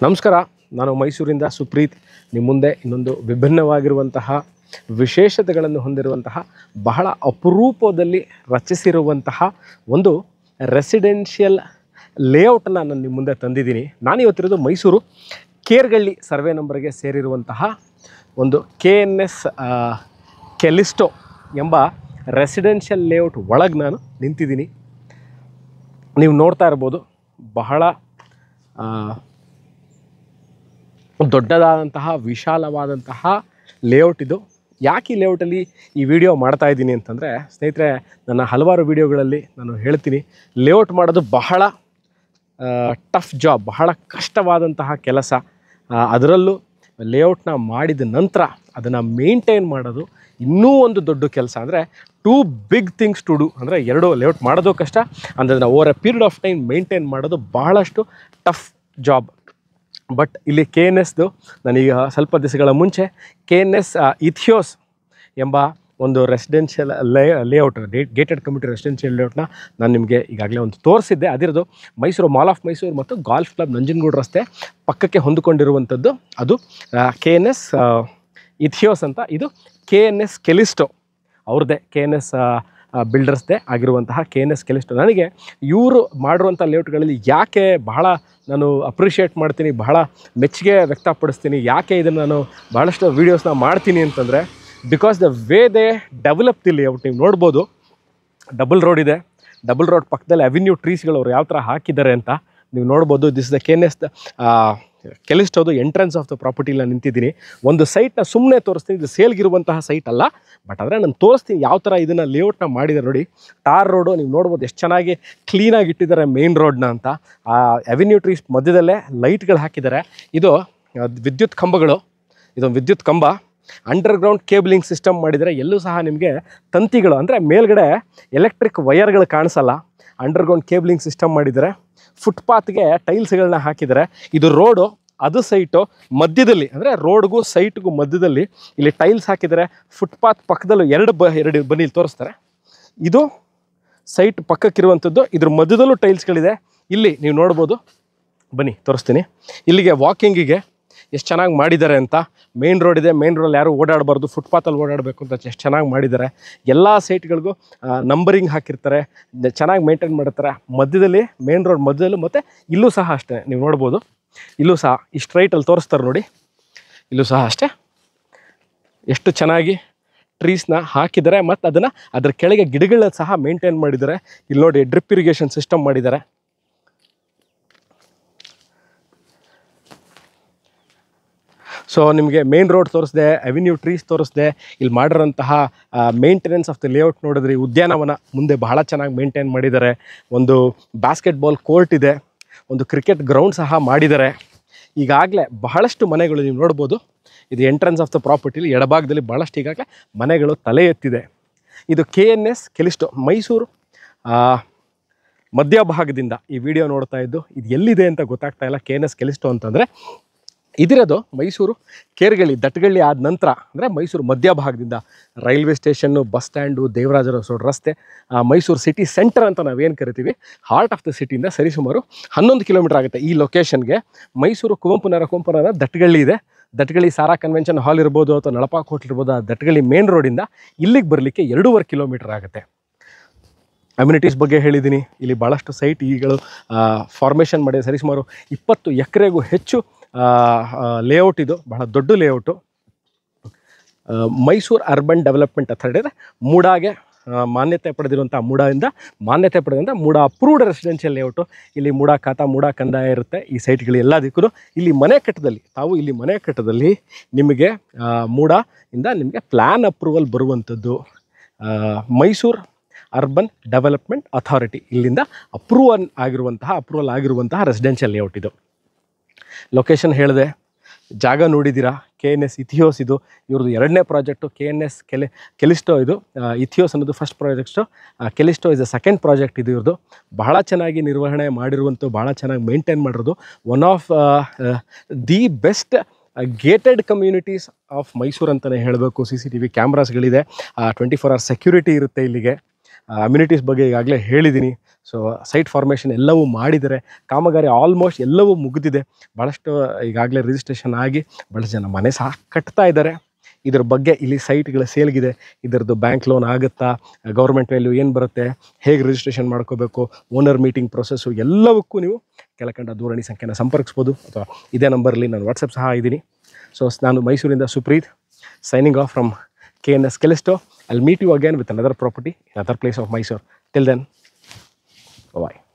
ನಮಸ್ಕಾರ. ನಾನು ಮೈಸೂರಿಂದ ಸುಪ್ರೀತ್. ನಿಮ್ಮ ಮುಂದೆ ಇನ್ನೊಂದು ವಿಭಿನ್ನವಾಗಿರುವಂತಹ ವಿಶೇಷತೆಗಳನ್ನು ಹೊಂದಿರುವಂತಹ ಬಹಳ ಅಪರೂಪದಲ್ಲಿ ರಚಿಸಿರುವಂತಹ ಒಂದು ರೆಸಿಡೆನ್ಷಿಯಲ್ ಲೇಔಟನ್ನು ನಾನು ನಿಮ್ಮ ಮುಂದೆ ತಂದಿದ್ದೀನಿ. ನಾನಿವತ್ತಿರೋದು ಮೈಸೂರು ಕೇರ್ಗಳ್ಳಿ ಸರ್ವೆ ನಂಬರ್ಗೆ ಸೇರಿರುವಂತಹ ಒಂದು KNS ಕೆಲಿಸ್ಟೋ ಎಂಬ ರೆಸಿಡೆನ್ಷಿಯಲ್ ಲೇಔಟ್ ಒಳಗೆ ನಾನು ನಿಂತಿದ್ದೀನಿ. ನೀವು ನೋಡ್ತಾ ಇರ್ಬೋದು, ಬಹಳ ದೊಡ್ಡದಾದಂತಹ ವಿಶಾಲವಾದಂತಹ ಲೇಔಟ್ ಇದು. ಯಾಕೆ ಈ ಲೇಔಟಲ್ಲಿ ಈ ವಿಡಿಯೋ ಮಾಡ್ತಾ ಇದ್ದೀನಿ ಅಂತಂದರೆ, ಸ್ನೇಹಿತರೆ, ನನ್ನ ಹಲವಾರು ವಿಡಿಯೋಗಳಲ್ಲಿ ನಾನು ಹೇಳ್ತೀನಿ, ಲೇಔಟ್ ಮಾಡೋದು ಬಹಳ ಟಫ್ ಜಾಬ್, ಬಹಳ ಕಷ್ಟವಾದಂತಹ ಕೆಲಸ. ಅದರಲ್ಲೂ ಲೇಔಟ್ನ ಮಾಡಿದ ನಂತರ ಅದನ್ನು ಮೇಂಟೈನ್ ಮಾಡೋದು ಇನ್ನೂ ಒಂದು ದೊಡ್ಡ ಕೆಲಸ. ಅಂದರೆ two big things to do. ಅಂದರೆ ಎರಡು ಲೇಔಟ್ ಮಾಡೋದು ಕಷ್ಟ, ಅಂದರೆ over a period of time maintain ಮಾಡೋದು ಬಹಳಷ್ಟು ಟಫ್ ಜಾಬ್. ಬಟ್ ಇಲ್ಲಿ KNSದು ನಾನೀಗ ಸ್ವಲ್ಪ ದಿವಸಗಳ ಮುಂಚೆ KNS ಇಥಿಯೋಸ್ ಎಂಬ ಒಂದು residential layout, gated community residential ಲೇಔಟ್ನ ನಾನು ನಿಮಗೆ ಈಗಾಗಲೇ ಒಂದು ತೋರಿಸಿದ್ದೆ. ಅದಿರೋದು ಮೈಸೂರು ಮಾಲ್ ಆಫ್ ಮೈಸೂರು ಮತ್ತು ಗಾಲ್ಫ್ ಕ್ಲಬ್ ನಂಜನಗೂಡು ರಸ್ತೆ ಪಕ್ಕಕ್ಕೆ ಹೊಂದಿಕೊಂಡಿರುವಂಥದ್ದು. ಅದು KNS ಇಥಿಯೋಸ್ ಅಂತ. ಇದು KNS ಕೆಲಿಸ್ಟೋ ಅವ್ರದ್ದೇ, KNS ಬಿಲ್ಡರ್ಸ್ದೇ ಆಗಿರುವಂತಹ KNS ಕೆಲಿಸ್ಟೋ. ನನಗೆ ಇವರು ಮಾಡಿರುವಂಥ ಲೇಔಟ್ಗಳಲ್ಲಿ ಯಾಕೆ ಬಹಳ ನಾನು ಅಪ್ರಿಷಿಯೇಟ್ ಮಾಡ್ತೀನಿ, ಬಹಳ ಮೆಚ್ಚುಗೆ ವ್ಯಕ್ತಪಡಿಸ್ತೀನಿ, ಯಾಕೆ ಇದನ್ನು ನಾನು ಬಹಳಷ್ಟು ವೀಡಿಯೋಸ್ನ ಮಾಡ್ತೀನಿ ಅಂತಂದರೆ, because the way they develop the layout. ನೀವು ನೋಡ್ಬೋದು, ಡಬಲ್ ರೋಡ್ ಇದೆ, ಡಬಲ್ ರೋಡ್ ಪಕ್ಕದಲ್ಲಿ ಅವೆನ್ಯೂ ಟ್ರೀಸ್ಗಳು ಅವ್ರು ಯಾವ ಥರ ಹಾಕಿದ್ದಾರೆ ಅಂತ ನೀವು ನೋಡ್ಬೋದು. ದಿಸ್ ದ KNS ಕೆಲಿಸ್ಟೋದು ಎಂಟ್ರೆನ್ಸ್ ಆಫ್ ದ ಪ್ರಾಪರ್ಟಿಲಿ ನಾನು ನಿಂತಿದ್ದೀನಿ. ಒಂದು ಸೈಟ್ನ ಸುಮ್ಮನೆ ತೋರಿಸ್ತೀನಿ, ಇದು ಸೇಲ್ಗಿರುವಂತಹ ಸೈಟ್ ಅಲ್ಲ, ಬಟ್ ಆದರೆ ನಾನು ತೋರಿಸ್ತೀನಿ ಯಾವ ಥರ ಇದನ್ನು ಲೇಔಟ್ನ ಮಾಡಿದ್ದಾರೆ. ನೋಡಿ, ಟಾರ್ ರೋಡು ನೀವು ನೋಡ್ಬೋದು, ಎಷ್ಟು ಚೆನ್ನಾಗಿ ಕ್ಲೀನಾಗಿ ಇಟ್ಟಿದ್ದಾರೆ ಮೇನ್ ರೋಡ್ನ ಅಂತ. ಆ ಅವೆನ್ಯೂ ಟ್ರೀಸ್ ಮಧ್ಯದಲ್ಲೇ ಲೈಟ್ಗಳು ಹಾಕಿದ್ದಾರೆ. ಇದು ವಿದ್ಯುತ್ ಕಂಬಗಳು, ಇದೊಂದು ವಿದ್ಯುತ್ ಕಂಬ. ಅಂಡರ್ಗ್ರೌಂಡ್ ಕೇಬಲಿಂಗ್ ಸಿಸ್ಟಮ್ ಮಾಡಿದರೆ, ಎಲ್ಲೂ ಸಹ ನಿಮಗೆ ತಂತಿಗಳು ಅಂದರೆ ಮೇಲ್ಗಡೆ ಎಲೆಕ್ಟ್ರಿಕ್ ವಯರ್ಗಳು ಕಾಣಿಸಲ್ಲ. ಅಂಡರ್ಗ್ರೌಂಡ್ ಕೇಬಲಿಂಗ್ ಸಿಸ್ಟಮ್ ಮಾಡಿದ್ದಾರೆ. ಫುಟ್ಪಾತ್ಗೆ ಟೈಲ್ಸ್ಗಳನ್ನ ಹಾಕಿದ್ದಾರೆ. ಇದು ರೋಡು, ಅದು ಸೈಟು ಮಧ್ಯದಲ್ಲಿ, ಅಂದರೆ ರೋಡ್ಗೂ ಸೈಟ್ಗೂ ಮಧ್ಯದಲ್ಲಿ ಇಲ್ಲಿ ಟೈಲ್ಸ್ ಹಾಕಿದ್ದಾರೆ. ಫುಟ್ಪಾತ್ ಪಕ್ಕದಲ್ಲೂ ಎರಡು ಬನ್ನಿ ತೋರಿಸ್ತಾರೆ. ಇದು ಸೈಟ್ ಪಕ್ಕಕ್ಕಿರುವಂಥದ್ದು, ಇದ್ರ ಮಧ್ಯದಲ್ಲೂ ಟೈಲ್ಸ್ಗಳಿದೆ. ಇಲ್ಲಿ ನೀವು ನೋಡ್ಬೋದು, ಬನ್ನಿ ತೋರಿಸ್ತೀನಿ. ಇಲ್ಲಿಗೆ ವಾಕಿಂಗಿಗೆ ಎಷ್ಟು ಚೆನ್ನಾಗಿ ಮಾಡಿದ್ದಾರೆ ಅಂತ. ಮೇನ್ ರೋಡ್ ಇದೆ, ಮೇನ್ ರೋಡಲ್ಲಿ ಯಾರು ಓಡಾಡಬಾರ್ದು, ಫುಟ್ಪಾತಲ್ಲಿ ಓಡಾಡಬೇಕು ಅಂತ ಎಷ್ಟು ಚೆನ್ನಾಗಿ ಮಾಡಿದ್ದಾರೆ. ಎಲ್ಲ ಸೈಟ್ಗಳಿಗೂ ನಂಬರಿಂಗ್ ಹಾಕಿರ್ತಾರೆ, ಚೆನ್ನಾಗಿ ಮೇಂಟೈನ್ ಮಾಡಿರ್ತಾರೆ. ಮಧ್ಯದಲ್ಲಿ ಮೇನ್ ರೋಡ್ ಮಧ್ಯದಲ್ಲೂ, ಮತ್ತು ಇಲ್ಲೂ ಸಹ ಅಷ್ಟೇ ನೀವು ನೋಡ್ಬೋದು. ಇಲ್ಲೂ ಸಹ ಈ ಸ್ಟ್ರೈಟಲ್ಲಿ ತೋರಿಸ್ತಾರೆ ನೋಡಿ, ಇಲ್ಲೂ ಸಹ ಅಷ್ಟೇ ಎಷ್ಟು ಚೆನ್ನಾಗಿ ಟ್ರೀಸ್ನ ಹಾಕಿದ್ದಾರೆ. ಮತ್ತು ಅದನ್ನು ಅದ್ರ ಕೆಳಗೆ ಗಿಡಗಳನ್ನ ಸಹ ಮೇಂಟೈನ್ ಮಾಡಿದ್ದಾರೆ. ಇಲ್ಲಿ ನೋಡಿ, ಡ್ರಿಪ್ ಇರಿಗೇಷನ್ ಸಿಸ್ಟಮ್ ಮಾಡಿದ್ದಾರೆ. ಸೊ ನಿಮಗೆ ಮೇನ್ ರೋಡ್ ತೋರಿಸಿದೆ, ಅವೆನ್ಯೂ ಟ್ರೀಸ್ ತೋರಿಸಿದೆ. ಇಲ್ಲಿ ಮಾಡಿರೋಂತಹ ಮೇಂಟೆನೆನ್ಸ್ ಆಫ್ ದ ಲೇಔಟ್ ನೋಡಿದ್ರಿ. ಉದ್ಯಾನವನ ಮುಂದೆ ಬಹಳ ಚೆನ್ನಾಗಿ ಮೇಂಟೈನ್ ಮಾಡಿದ್ದಾರೆ. ಒಂದು ಬಾಸ್ಕೆಟ್ಬಾಲ್ ಕೋರ್ಟ್ ಇದೆ, ಒಂದು ಕ್ರಿಕೆಟ್ ಗ್ರೌಂಡ್ ಸಹ ಮಾಡಿದ್ದಾರೆ. ಈಗಾಗಲೇ ಬಹಳಷ್ಟು ಮನೆಗಳು ನೀವು ನೋಡ್ಬೋದು. ಇದು ಎಂಟ್ರೆನ್ಸ್ ಆಫ್ ದ ಪ್ರಾಪರ್ಟಿಲಿ ಎಡಭಾಗದಲ್ಲಿ ಭಾಳಷ್ಟು ಈಗಾಗಲೇ ಮನೆಗಳು ತಲೆ ಎತ್ತಿದೆ. ಇದು KNS ಕೆಲಿಸ್ಟೋ ಮೈಸೂರು ಮಧ್ಯಭಾಗದಿಂದ ಈ ವಿಡಿಯೋ ನೋಡ್ತಾ ಇದ್ದು. ಇದು ಎಲ್ಲಿದೆ ಅಂತ ಗೊತ್ತಾಗ್ತಾ ಇಲ್ಲ. KNS ಕೆಲಿಸ್ಟೋ ಅಂತಂದರೆ ಇದಿರೋದು ಮೈಸೂರು ಕೇರ್ಗಳ್ಳಿ, ದಟ್ಟಗಳ್ಳಿ ಆದ ನಂತರ, ಅಂದರೆ ಮೈಸೂರು ಮಧ್ಯಭಾಗದಿಂದ railway station, bus stand, Devaraja Arasu ರಸ್ತೆ, ಮೈಸೂರು ಸಿಟಿ ಸೆಂಟರ್ ಅಂತ ನಾವೇನು ಕರಿತೀವಿ, ಹಾರ್ಟ್ ಆಫ್ ದ ಸಿಟಿಯಿಂದ ಸರಿಸುಮಾರು 11 ಕಿಲೋಮೀಟರ್ ಆಗುತ್ತೆ ಈ ಲೊಕೇಶನ್ಗೆ. ಮೈಸೂರು ಕುವೆಂಪು ನಗರ ದಟ್ಟಗಳ್ಳಿ ಇದೆ. ದಟ್ಟಗಳ್ಳಿ ಸಾರಾ ಕನ್ವೆನ್ಷನ್ ಹಾಲ್ ಇರ್ಬೋದು, ಅಥವಾ ನಳಪಾಕ್ ಹೋಟ್ಲ್ ಇರ್ಬೋದು. ಆ ದಟ್ಟಗಳ್ಳಿ ಮೇನ್ ರೋಡಿಂದ ಇಲ್ಲಿಗೆ ಬರಲಿಕ್ಕೆ 2.5 ಕಿಲೋಮೀಟರ್ ಆಗುತ್ತೆ. ಅಮ್ಯುನಿಟೀಸ್ ಬಗ್ಗೆ ಹೇಳಿದ್ದೀನಿ. ಇಲ್ಲಿ ಭಾಳಷ್ಟು ಸೈಟ್ ಈಗಳು ಫಾರ್ಮೇಷನ್ ಮಾಡಿದೆ. ಸರಿಸುಮಾರು 20 ಎಕರೆಗೂ ಹೆಚ್ಚು ಲೇಔಟ್. ಇದು ಬಹಳ ದೊಡ್ಡ layout. Mysuru urban development authority ಅಂದರೆ ಮೂಡಾಗೆ ಮಾನ್ಯತೆ ಪಡೆದಿರುವಂಥ, ಮೂಡಾದಿಂದ ಮಾನ್ಯತೆ ಪಡೆದಂಥ ಮೂಡಾ ಅಪ್ರೂವ್ಡ್ ರೆಸಿಡೆನ್ಷಿಯಲ್ ಲೇಔಟು. ಇಲ್ಲಿ ಮೂಡಾ ಖಾತಾ, ಮೂಡಾ ಕಂದಾಯ ಇರುತ್ತೆ. ಈ ಸೈಟ್ಗಳು ಎಲ್ಲದಕ್ಕೂ ಇಲ್ಲಿ ಮನೆ ಕಟ್ಟದಲ್ಲಿ, ತಾವು ಇಲ್ಲಿ ಮನೆ ಕಟ್ಟದಲ್ಲಿ ನಿಮಗೆ ಮೂಡಾ ಇಂದ ನಿಮಗೆ ಪ್ಲ್ಯಾನ್ ಅಪ್ರೂವಲ್ ಬರುವಂಥದ್ದು. ಮೈಸೂರು ಅರ್ಬನ್ ಡೆವಲಪ್ಮೆಂಟ್ ಅಥಾರಿಟಿ ಇಲ್ಲಿಂದ ಅಪ್ರೂವಲ್ ಆಗಿರುವಂತಹ ರೆಸಿಡೆನ್ಷಿಯಲ್ ಲೇಔಟ್ ಇದು. ಲೊಕೇಶನ್ ಹೇಳಿದೆ, ಜಾಗ ನೋಡಿದ್ದೀರಾ. KNS ಇಥಿಯೋಸ್ ಇದು ಇವ್ರದ್ದು 2ನೇ ಪ್ರಾಜೆಕ್ಟು. KNS ಕೆಲಿಸ್ಟೋ ಇದು. ಇಥಿಯೋಸ್ ಅನ್ನೋದು first project, Callisto is the second project. ಇದು ಇವ್ರದ್ದು ಬಹಳ ಚೆನ್ನಾಗಿ ನಿರ್ವಹಣೆ ಮಾಡಿರುವಂಥ, ಭಾಳ ಚೆನ್ನಾಗಿ ಮೇಂಟೈನ್ ಮಾಡಿರೋದು. One of the best gated communities of Mysuru ಅಂತಲೇ ಹೇಳಬೇಕು. CCTV ಕ್ಯಾಮ್ರಾಸ್ಗಳಿದೆ, 24 hours ಸೆಕ್ಯೂರಿಟಿ ಇರುತ್ತೆ ಇಲ್ಲಿಗೆ. ಅಮ್ಯುನಿಟೀಸ್ ಬಗ್ಗೆ ಈಗಾಗಲೇ ಹೇಳಿದ್ದೀನಿ. ಸೊ ಸೈಟ್ ಫಾರ್ಮೇಷನ್ ಎಲ್ಲವೂ ಮಾಡಿದ್ದಾರೆ, ಕಾಮಗಾರಿ ಆಲ್ಮೋಸ್ಟ್ ಎಲ್ಲವೂ ಮುಗಿದಿದೆ. ಭಾಳಷ್ಟು ಈಗಾಗಲೇ ರಿಜಿಸ್ಟ್ರೇಷನ್ ಆಗಿ ಭಾಳಷ್ಟು ಜನ ಮನೆ ಸಹ ಕಟ್ತಾ ಇದ್ದಾರೆ. ಇದ್ರ ಬಗ್ಗೆ ಇಲ್ಲಿ ಸೈಟ್ಗಳ ಸೇಲ್ಗಿದೆ, ಇದರದ್ದು ಬ್ಯಾಂಕ್ ಲೋನ್ ಆಗುತ್ತಾ, ಗೌರ್ಮೆಂಟ್ ವ್ಯಾಲ್ಯೂ ಏನು ಬರುತ್ತೆ, ಹೇಗೆ ರಿಜಿಸ್ಟ್ರೇಷನ್ ಮಾಡ್ಕೋಬೇಕು, ಓನರ್ ಮೀಟಿಂಗ್ ಪ್ರೊಸೆಸ್ಸು ಎಲ್ಲವಕ್ಕೂ ನೀವು ಕೆಳಕಂಡ ದೂರವಾಣಿ ಸಂಖ್ಯೆನ ಸಂಪರ್ಕಿಸ್ಬೋದು, ಅಥವಾ ಇದೇ ನಂಬರಲ್ಲಿ ನಾನು ವಾಟ್ಸಪ್ ಸಹ ಇದ್ದೀನಿ. ಸೊ ನಾನು ಮೈಸೂರಿಂದ Supreeth, signing off from KNS Callisto. I'll meet you again with another property in another place of Mysore. Till then, bye-bye.